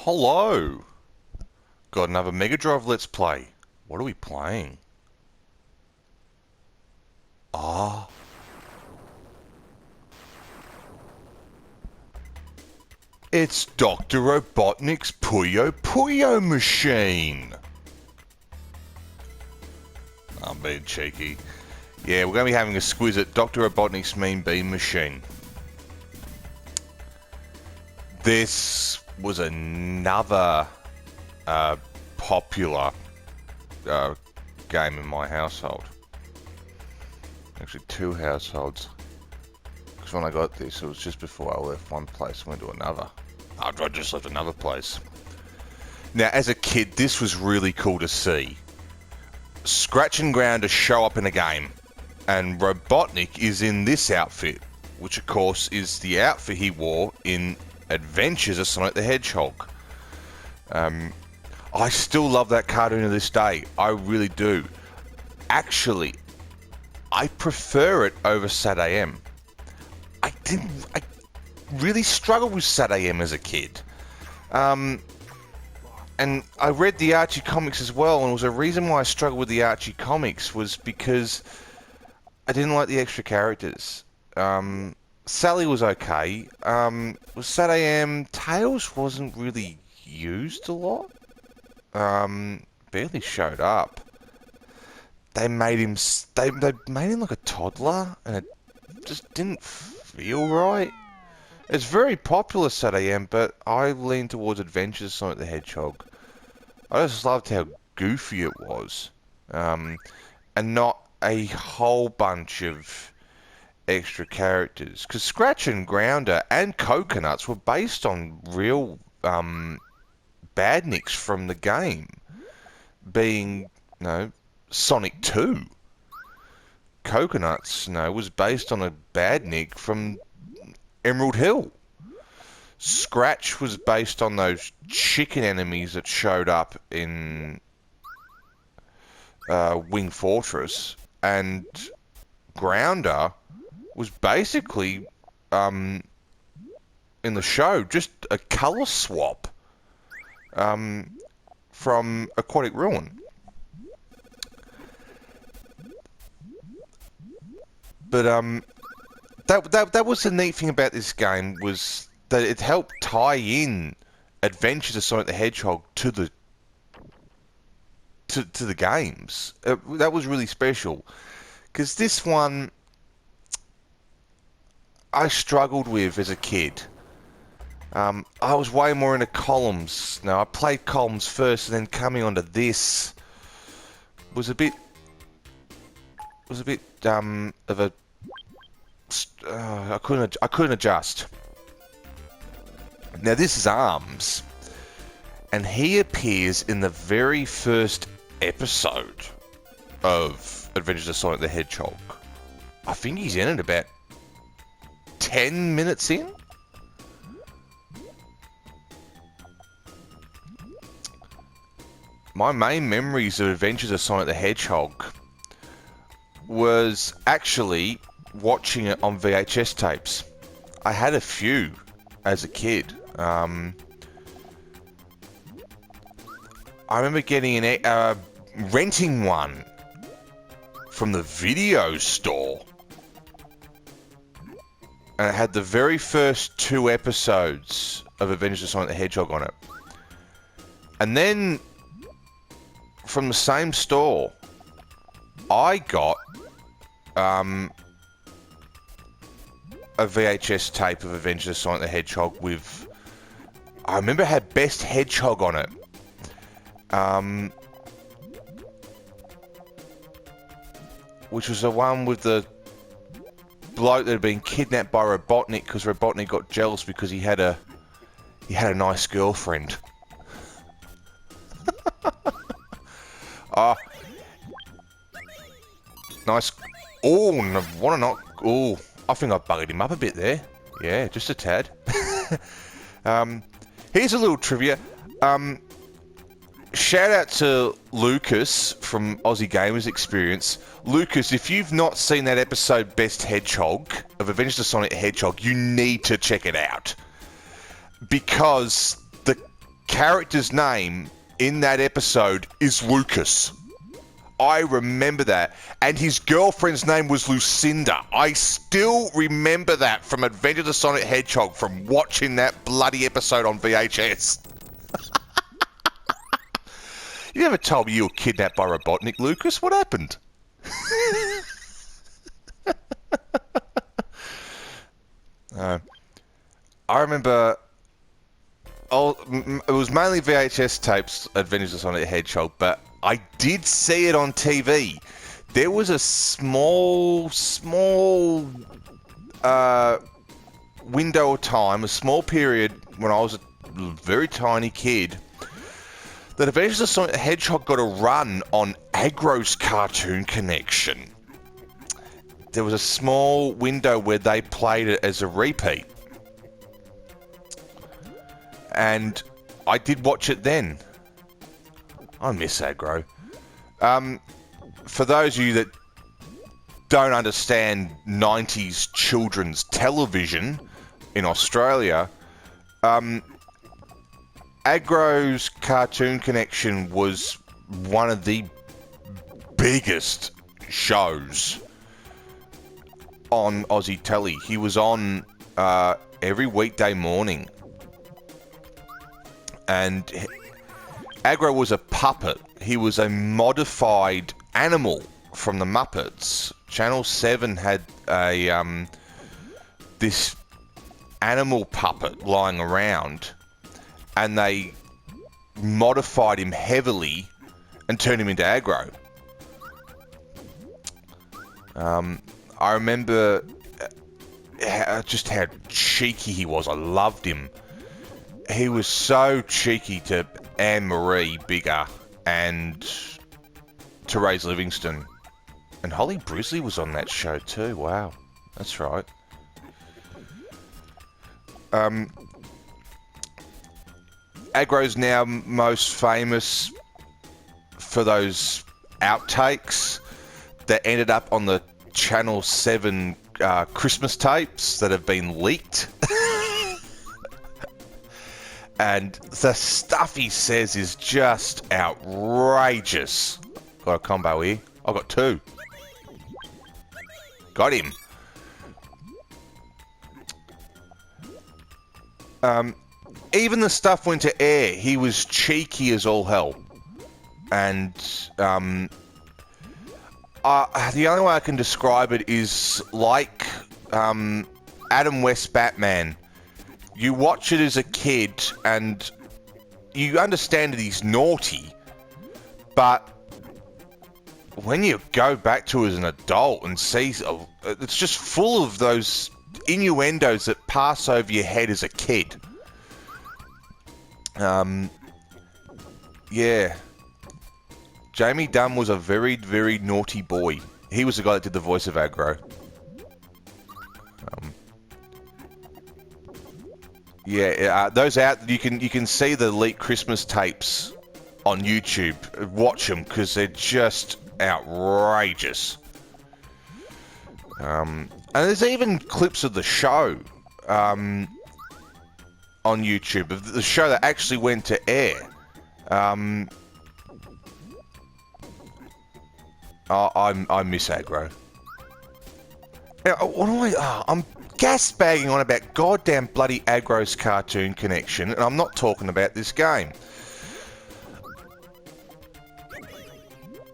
Hello! Got another Mega Drive Let's Play. What are we playing? Ah. It's Dr. Robotnik's Puyo Puyo machine! I'm being cheeky. Yeah, we're going to be having a squiz at Dr. Robotnik's Mean Bean machine. This was another popular game in my household. Actually, two households. Because when I got this, it was just before I left one place and went to another. I just left another place. Now, as a kid, this was really cool to see. Scratch and Grounder show up in a game, and Robotnik is in this outfit, which of course is the outfit he wore in Adventures of Sonic the Hedgehog. I still love that cartoon to this day. I really do. Actually, I prefer it over SatAM. I really struggled with SatAM as a kid. And I read the Archie comics as well, and it was a reason why I struggled with the Archie comics was because I didn't like the extra characters. Sally was okay. With SatAM, Tails wasn't really used a lot. Barely showed up. They made him like a toddler, and it just didn't feel right. It's very popular SatAM, but I lean towards Adventures of Sonic the Hedgehog. I just loved how goofy it was, and not a whole bunch of extra characters. Because Scratch and Grounder and Coconuts were based on real badniks from the game, being, Sonic 2. Coconuts, was based on a badnik from Emerald Hill. Scratch was based on those chicken enemies that showed up in Wing Fortress, and Grounder was basically in the show just a colour swap from Aquatic Ruin. But that was the neat thing about this game, was that it helped tie in Adventures of Sonic the Hedgehog to the games. That was really special, because this one I struggled with as a kid. I was way more into columns. Now, I played columns first, and then coming onto this was a bit of a I couldn't adjust. Now, this is Arms, and he appears in the very first episode of Adventures of Sonic the Hedgehog. I think he's in it about 10 minutes in. My main memories of Adventures of Sonic the Hedgehog was actually watching it on VHS tapes. I had a few as a kid. I remember getting renting one from the video store, and it had the very first 2 episodes of Adventures of Sonic the Hedgehog on it. And then from the same store, I got a VHS tape of Adventures of Sonic the Hedgehog with, I remember it had Best Hedgehog on it. Which was the one with the bloke that had been kidnapped by Robotnik, because Robotnik got jealous because he had a nice girlfriend. Nice. Oh, wanna not. Oh, I think I buggered him up a bit there. Yeah, just a tad. Here's a little trivia. Shout out to Lucas from Aussie Gamers Experience. Lucas, if you've not seen that episode Best Hedgehog of Adventures of Sonic the Hedgehog, you need to check it out. Because the character's name in that episode is Lucas. I remember that. And his girlfriend's name was Lucinda. I still remember that from Adventures of Sonic the Hedgehog from watching that bloody episode on VHS. You never told me you were kidnapped by Robotnik, Lucas. What happened? I remember... it was mainly VHS tapes, Adventures of Sonic the Hedgehog, but I did see it on TV. There was a small window of time, a small period when I was a very tiny kid, that Adventures of Sonic the Hedgehog got a run on Agro's Cartoon Connection. There was a small window where they played it as a repeat. And I did watch it then. I miss Agro. For those of you that don't understand 90s children's television in Australia, Agro's Cartoon Connection was one of the biggest shows on Aussie telly. He was on every weekday morning. And Agro was a puppet. He was a modified animal from the Muppets. Channel 7 had a this animal puppet lying around, and they modified him heavily and turned him into Agro. I remember just how cheeky he was. I loved him. He was so cheeky to Anne-Marie Bigger and Therese Livingston. And Holly Brisley was on that show too. Wow. That's right. Agro's now most famous for those outtakes that ended up on the Channel 7 Christmas tapes that have been leaked. And the stuff he says is just outrageous. Got a combo here. I got two. Got him. Even the stuff went to air. He was cheeky as all hell. And the only way I can describe it is like Adam West Batman. You watch it as a kid and you understand that he's naughty, but when you go back to it as an adult and see, it's just full of those innuendos that pass over your head as a kid. Yeah. Jamie Dunn was a very, very naughty boy. He was the guy that did the voice of Agro. Those out, you can see the leaked Christmas tapes on YouTube. Watch them because they're just outrageous. And there's even clips of the show on YouTube, of the show that actually went to air. I miss Agro. I'm gas-bagging on about goddamn bloody Agro's Cartoon Connection, and I'm not talking about this game.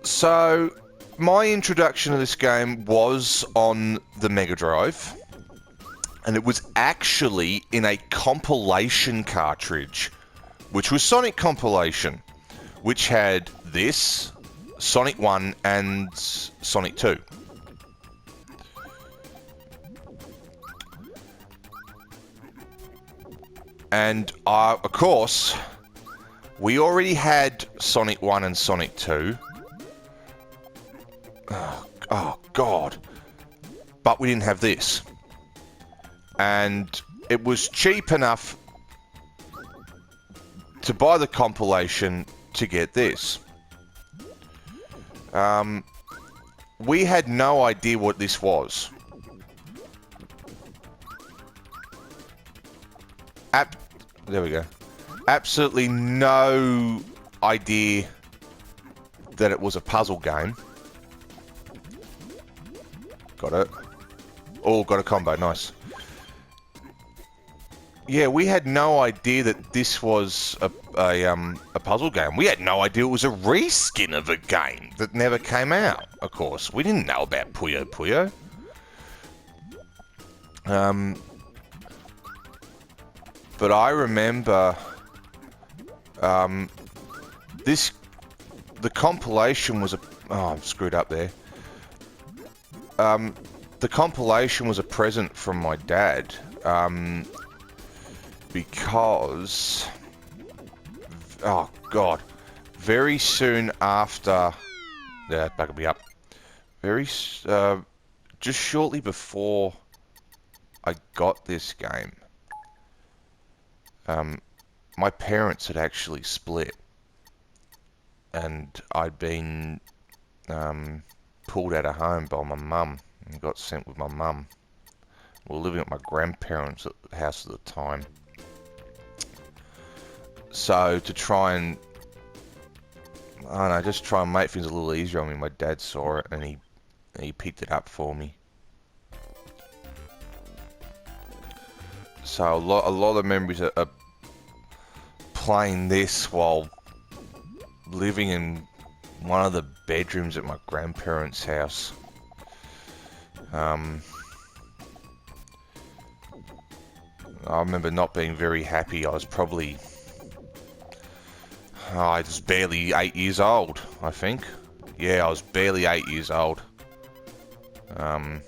So, my introduction to this game was on the Mega Drive, and it was actually in a compilation cartridge, which was Sonic Compilation, which had this, Sonic 1 and Sonic 2. And, of course, we already had Sonic 1 and Sonic 2. Oh, God. But we didn't have this. And it was cheap enough to buy the compilation to get this. We had no idea what this was. There we go. absolutely no idea that it was a puzzle game. Got it. Oh, got a combo. Nice. Yeah, we had no idea that this was a puzzle game. We had no idea it was a reskin of a game that never came out, of course. We didn't know about Puyo Puyo. But I remember the compilation was a... Oh, I'm screwed up there. The compilation was a present from my dad. Because, oh god, very soon after, yeah, back me up. Just shortly before I got this game, my parents had actually split, and I'd been pulled out of home by my mum and got sent with my mum. We were living at my grandparents' house at the time. So to try and, I don't know, just try and make things a little easier on me, my dad saw it and he picked it up for me. So a lot of the memories are playing this while living in one of the bedrooms at my grandparents' house. I remember not being very happy. I was probably... I was barely 8 years old, I think. Yeah, I was barely 8 years old. And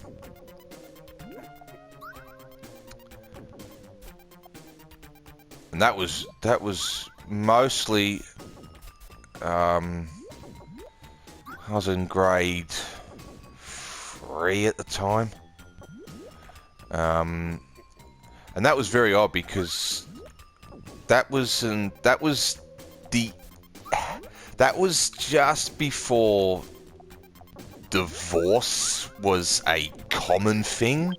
that was mostly... I was in grade 3 at the time. And that was very odd because that was just before divorce was a common thing.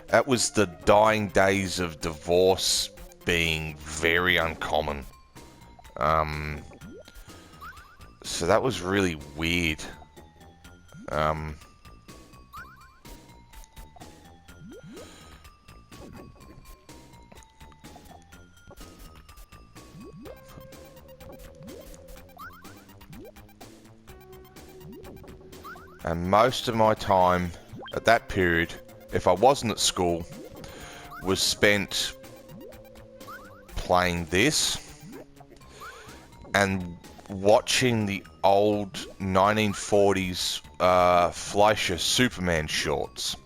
That was the dying days of divorce being very uncommon. So that was really weird. And most of my time at that period, if I wasn't at school, was spent playing this and watching the old 1940s Fleischer Superman shorts.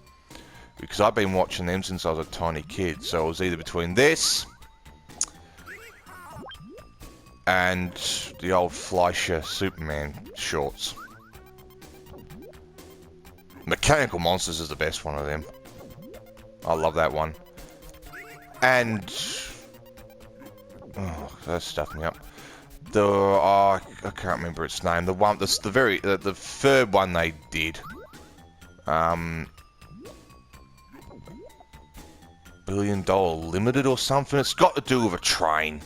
Because I've been watching them since I was a tiny kid. So it was either between this and the old Fleischer Superman shorts. Mechanical Monsters is the best one of them. I love that one. And... oh, that stuffed me up. I can't remember its name. The third one they did. $1 Billion Limited or something. It's got to do with a train.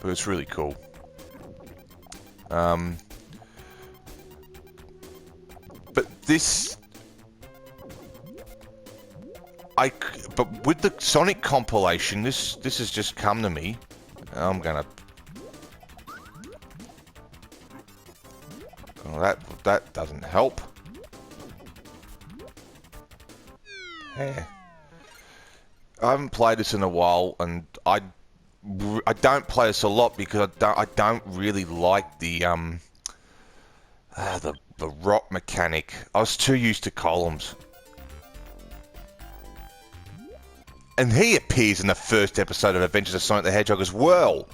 But it's really cool. But this... But with the Sonic compilation, this has just come to me. I'm gonna... oh, that doesn't help. Yeah. I haven't played this in a while, and I don't play this a lot because I don't really like the rock mechanic. I was too used to columns. And he appears in the first episode of Adventures of Sonic the Hedgehog as well.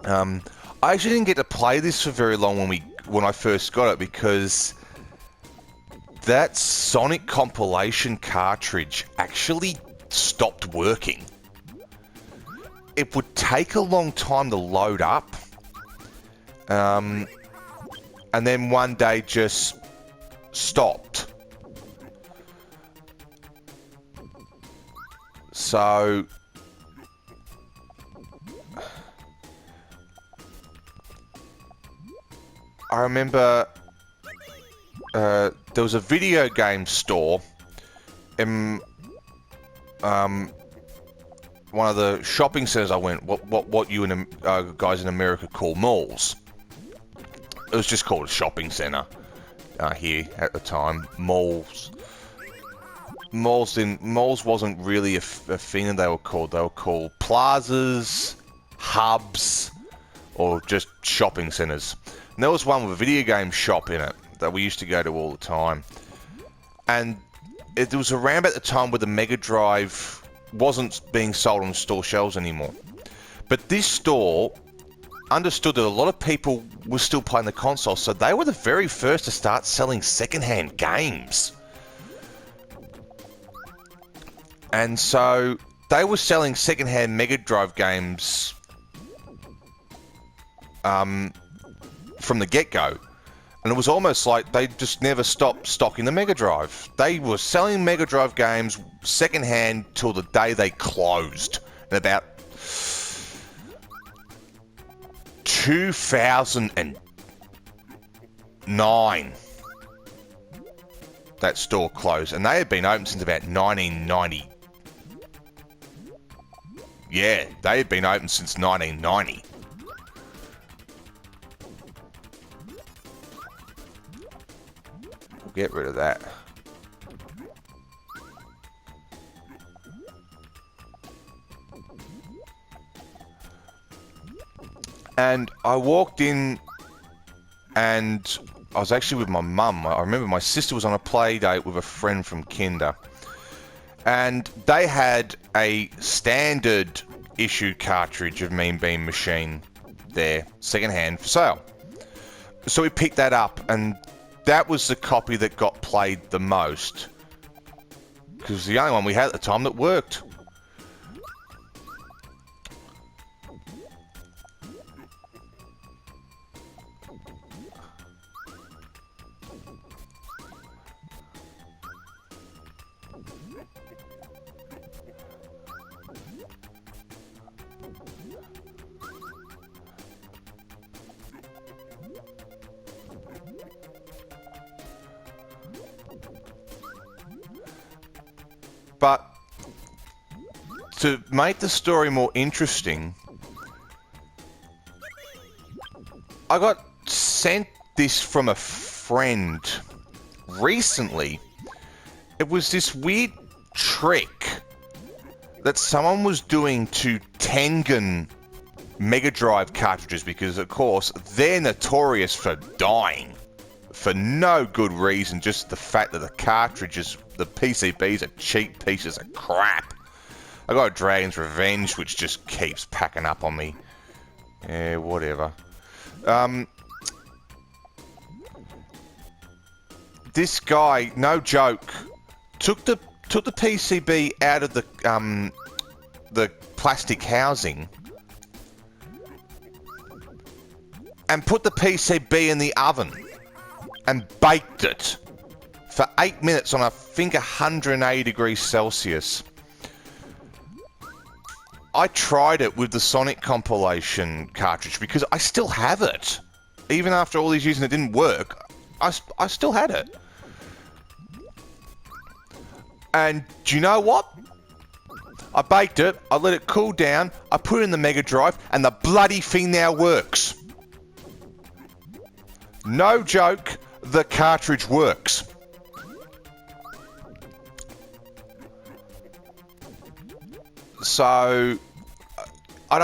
I actually didn't get to play this for very long when I first got it because that Sonic compilation cartridge actually stopped working. It would take a long time to load up. And then one day just stopped. So I remember there was a video game store in one of the shopping centers I went. What you and guys in America call malls. It was just called a shopping center here at the time. Malls. Malls wasn't really a thing that they were called. They were called plazas, hubs, or just shopping centers. And there was one with a video game shop in it that we used to go to all the time. And it was around at the time where the Mega Drive wasn't being sold on store shelves anymore. But this store understood that a lot of people were still playing the console, so they were the very first to start selling secondhand games. And so they were selling secondhand Mega Drive games from the get-go. And it was almost like they just never stopped stocking the Mega Drive. They were selling Mega Drive games secondhand till the day they closed. And about 2009, that store closed. And they had been open since about 1990. Yeah, they had been open since 1990. We'll get rid of that. And I walked in and I was actually with my mum. I remember my sister was on a play date with a friend from Kinder. And they had a standard issue cartridge of Mean Bean Machine there, secondhand for sale. So we picked that up, and that was the copy that got played the most. Because it was the only one we had at the time that worked. But to make the story more interesting, I got sent this from a friend recently. It was this weird trick that someone was doing to Tengen Mega Drive cartridges because, of course, they're notorious for dying for no good reason, just the fact that the cartridges, the PCBs, are cheap pieces of crap. I got a Dragon's Revenge, which just keeps packing up on me. Yeah, whatever. This guy, no joke, took the PCB out of the plastic housing and put the PCB in the oven and baked it for 8 minutes on, I think, 180 degrees Celsius. I tried it with the Sonic compilation cartridge because I still have it. Even after all these years and it didn't work, I still had it. And do you know what? I baked it, I let it cool down, I put it in the Mega Drive, and the bloody thing now works. No joke, the cartridge works. So, I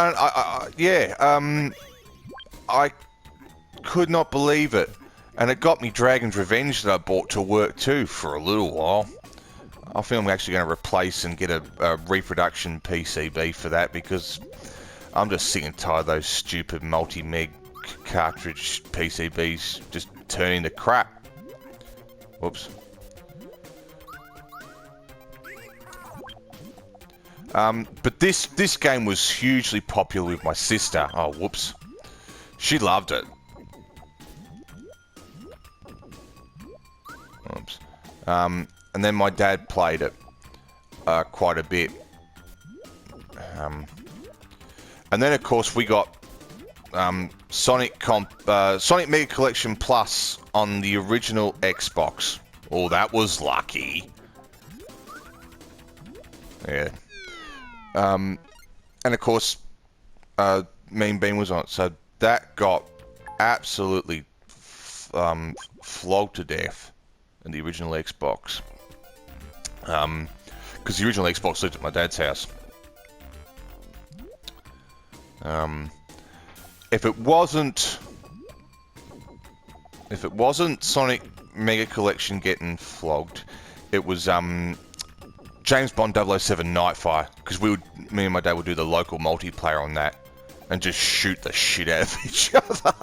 could not believe it. And it got me Dragon's Revenge that I bought to work too for a little while. I think I'm actually going to replace and get a reproduction PCB for that because I'm just sick and tired of those stupid multi-meg cartridge PCBs just turning to crap. Whoops. But this game was hugely popular with my sister. Oh, whoops. She loved it. Oops. And then my dad played it quite a bit. And then, of course, we got Sonic Mega Collection Plus on the original Xbox. Oh, that was lucky. Yeah. And of course, Mean Bean was on it, so that got absolutely flogged to death in the original Xbox. Because the original Xbox lived at my dad's house. If it wasn't Sonic Mega Collection getting flogged, it was James Bond 007 Nightfire, because me and my dad would do the local multiplayer on that and just shoot the shit out of each other.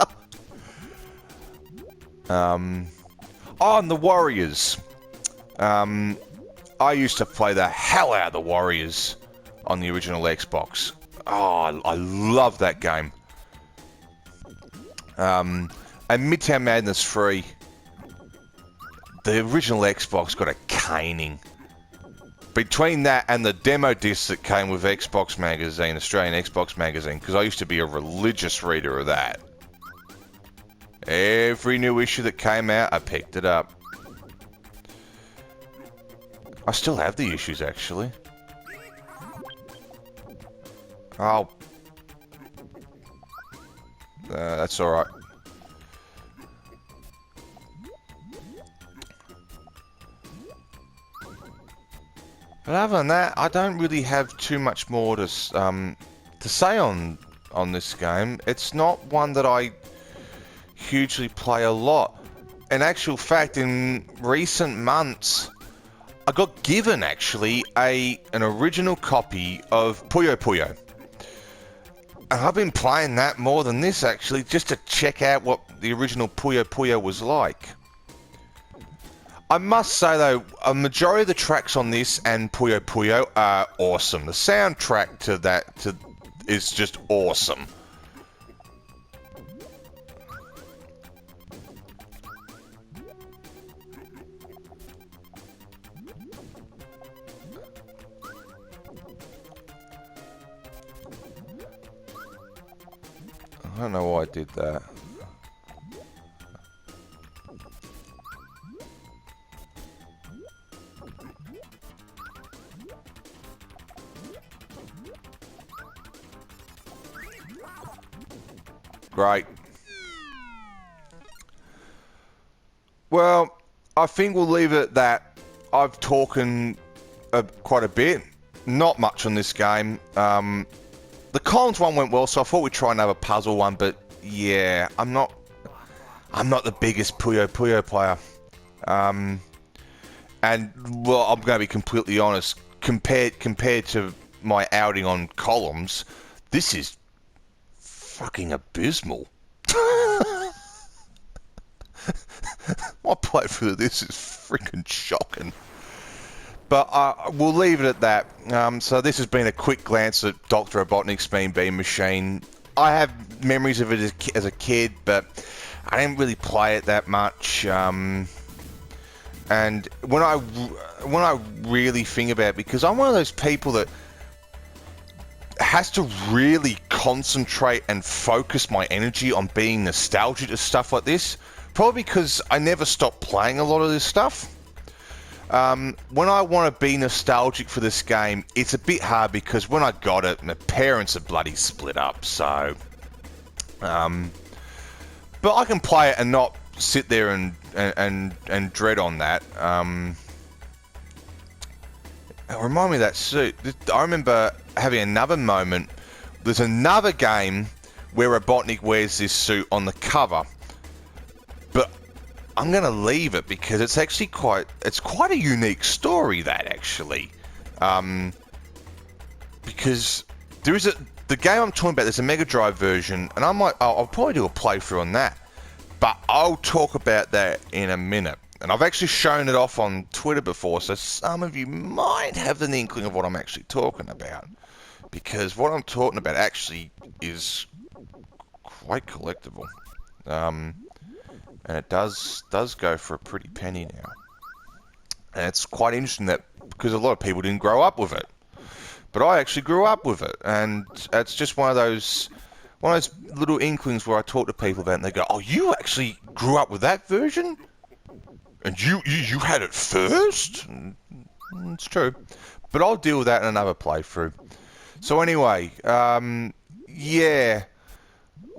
Oh, and the Warriors. I used to play the hell out of the Warriors on the original Xbox. Oh, I love that game. And Midtown Madness 3, the original Xbox got a caning. Between that and the demo disc that came with Xbox Magazine, Australian Xbox Magazine, because I used to be a religious reader of that. Every new issue that came out, I picked it up. I still have the issues, actually. Oh. That's alright. But other than that, I don't really have too much more to say on this game. It's not one that I hugely play a lot. In actual fact, in recent months, I got given actually an original copy of Puyo Puyo. And I've been playing that more than this actually, just to check out what the original Puyo Puyo was like. I must say though, a majority of the tracks on this and Puyo Puyo are awesome. The soundtrack to that is just awesome. I don't know why I did that. Great. Well, I think we'll leave it at that. I've talked quite a bit. Not much on this game. The Collins one went well, so I thought we'd try another puzzle one, but yeah, I'm not the biggest Puyo Puyo player. And well, I'm going to be completely honest. Compared to my outing on Columns, this is fucking abysmal. My playthrough of this is freaking shocking. But we'll leave it at that. So this has been a quick glance at Dr. Robotnik's Mean Bean Machine. I have memories of it as a kid, but I didn't really play it that much. And when I really think about it, because I'm one of those people that has to really concentrate and focus my energy on being nostalgic to stuff like this, probably because I never stopped playing a lot of this stuff. When I want to be nostalgic for this game, it's a bit hard because when I got it, my parents are bloody split up, so... but I can play it and not sit there and dread on that. Remind me of that suit. I remember having another moment. There's another game where Robotnik wears this suit on the cover, but I'm going to leave it because it's actually quite a unique story, that actually. Because the game I'm talking about, there's a Mega Drive version, and I'll probably do a playthrough on that, but I'll talk about that in a minute. And I've actually shown it off on Twitter before, so some of you might have an inkling of what I'm actually talking about. Because what I'm talking about actually is quite collectible. And it does go for a pretty penny now. And it's quite interesting that, because a lot of people didn't grow up with it. But I actually grew up with it, and it's just one of those little inklings where I talk to people about it and they go, "Oh, you actually grew up with that version? And you had it first?" It's true. But I'll deal with that in another playthrough. So anyway, yeah.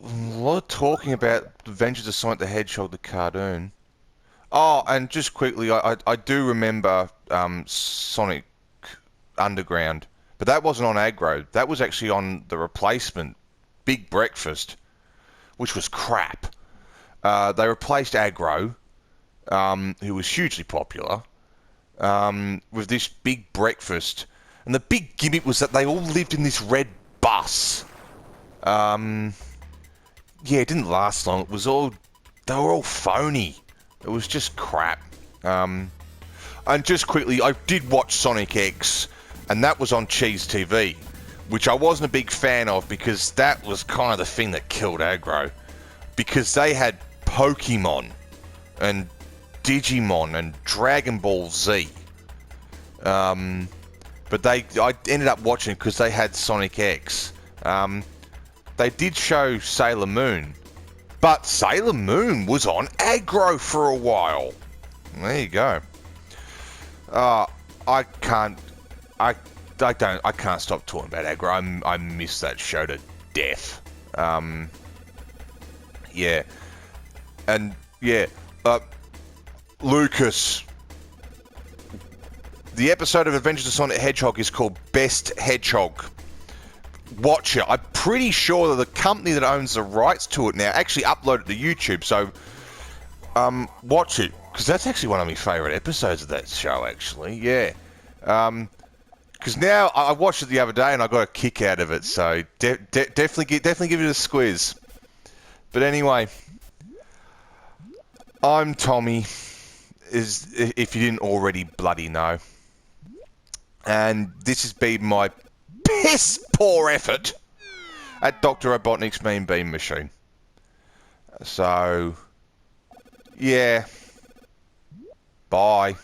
A lot of talking about Adventures of Sonic the Hedgehog, the cartoon. Oh, and just quickly, I do remember Sonic Underground. But that wasn't on Aggro. That was actually on the replacement, Big Breakfast, which was crap. They replaced Aggro, who was hugely popular, with this Big Breakfast. And the big gimmick was that they all lived in this red bus. Yeah, it didn't last long. They were all phony. It was just crap. And just quickly, I did watch Sonic X, and that was on Cheese TV, which I wasn't a big fan of because that was kind of the thing that killed Aggro. Because they had Pokemon and Digimon and Dragon Ball Z. But I ended up watching because they had Sonic X. They did show Sailor Moon, but Sailor Moon was on Aggro for a while. There you go. I can't stop talking about Aggro. I miss that show to death. Yeah, and yeah, Lucas. The episode of Adventures of Sonic the Hedgehog is called Best Hedgehog. Watch it. I'm pretty sure that the company that owns the rights to it now actually uploaded it to YouTube, so watch it, because that's actually one of my favourite episodes of that show, actually, yeah. Because now, I watched it the other day and I got a kick out of it, so definitely give it a squiz. But anyway, I'm Tommy, if you didn't already bloody know. And this has been my piss poor effort at Dr. Robotnik's Mean Bean Machine. So, yeah. Bye.